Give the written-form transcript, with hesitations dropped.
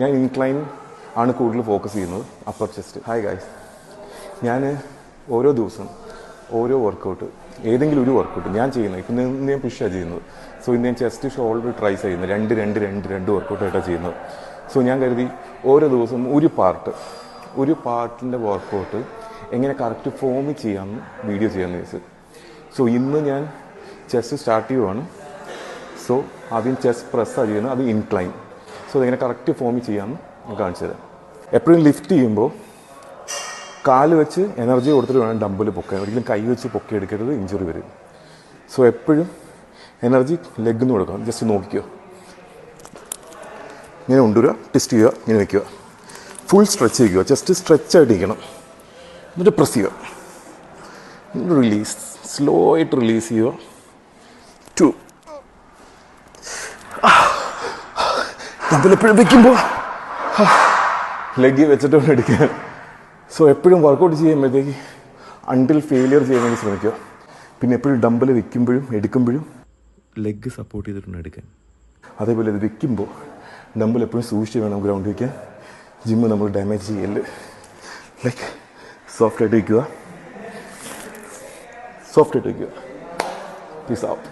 ഞാൻ ഇൻക്ലൈൻ ആണ് കൂടുതൽ ഫോക്കസ് ചെയ്യുന്നത്, അപ്പർ ചെസ്റ്റ്. ഹായ് ഗൈസ്, ഞാൻ ഓരോ ദിവസം ഓരോ വർക്കൗട്ട്, ഏതെങ്കിലും ഒരു വർക്കൗട്ട് ഞാൻ ചെയ്യുന്നത്. ഇപ്പം ഇന്ന് ഞാൻ പുഷാണ് ചെയ്യുന്നത്. സോ ഇന്ന് ഞാൻ ചെസ്റ്റ് ഷോൾഡർ ട്രൈസ് ചെയ്യുന്നത് രണ്ട് വർക്കൗട്ടായിട്ടാണ് ചെയ്യുന്നത്. സോ ഞാൻ കരുതി ഓരോ ദിവസവും ഒരു പാർട്ടിൻ്റെ വർക്കൗട്ട് എങ്ങനെ കറക്റ്റ് ഫോമിൽ ചെയ്യാമെന്ന് വീഡിയോ ചെയ്യാമെന്ന് വെച്ച്. സോ ഇന്ന് ഞാൻ ചെസ്റ്റ് സ്റ്റാർട്ട് ചെയ്യുവാണ്. സോ ആദ്യം ചെസ്റ്റ് പ്രസ്സാണ് ചെയ്യുന്നത്, അത് ഇൻക്ലൈൻ. സോ അതെങ്ങനെ കറക്റ്റ് ഫോമിൽ ചെയ്യാമെന്ന് ഞാൻ കാണിച്ചു തരാം. എപ്പോഴും ലിഫ്റ്റ് ചെയ്യുമ്പോൾ കാല് വെച്ച് എനർജി കൊടുത്തിട്ട് വേണം ഡംബിൾ പൊക്കാൻ. ഒരിക്കലും കൈ വെച്ച് പൊക്കിയെടുക്കരുത്, ഇഞ്ചുറി വരും. സോ എപ്പോഴും എനർജി ലെഗിൽ നിന്ന് കൊടുക്കാം. ജസ്റ്റ് നോക്കിക്കോ, ഇങ്ങനെ കൊണ്ടുവരിക, ട്വിസ്റ്റ് ചെയ്യുക, ഇങ്ങനെ വയ്ക്കുക, ഫുൾ സ്ട്രെച്ച് ചെയ്യുക. ജസ്റ്റ് സ്ട്രെച്ചായിട്ട് ഇരിക്കണം. എന്നിട്ട് പ്രസ് ചെയ്യുക, റിലീസ്, സ്ലോ ആയിട്ട് റിലീസ് ചെയ്യുക. 2 ഡംബിളെപ്പോഴും വയ്ക്കുമ്പോൾ ലെഗ് വെച്ചിട്ട് വേണം എടുക്കാൻ. സോ എപ്പോഴും വർക്കൗട്ട് ചെയ്യുമ്പോഴത്തേക്ക് അണ്ടിൽ ഫെയിലിയർ ചെയ്യാൻ വേണ്ടി ശ്രമിക്കുക. പിന്നെ എപ്പോഴും ഡംബിൾ വയ്ക്കുമ്പോഴും എടുക്കുമ്പോഴും ലെഗ് സപ്പോർട്ട് ചെയ്തിട്ടുണ്ട് എടുക്കാൻ. അതേപോലെ ഇത് വയ്ക്കുമ്പോൾ ഡംബിൾ എപ്പോഴും സൂക്ഷിച്ച് വേണം ഗ്രൗണ്ട് വയ്ക്കാൻ. ജിമ്മ് നമ്മൾ ഡാമേജ് ചെയ്യല്. ലൈക്ക് സോഫ്റ്റായിട്ട് വയ്ക്കുക, പീസ് ഔട്ട്.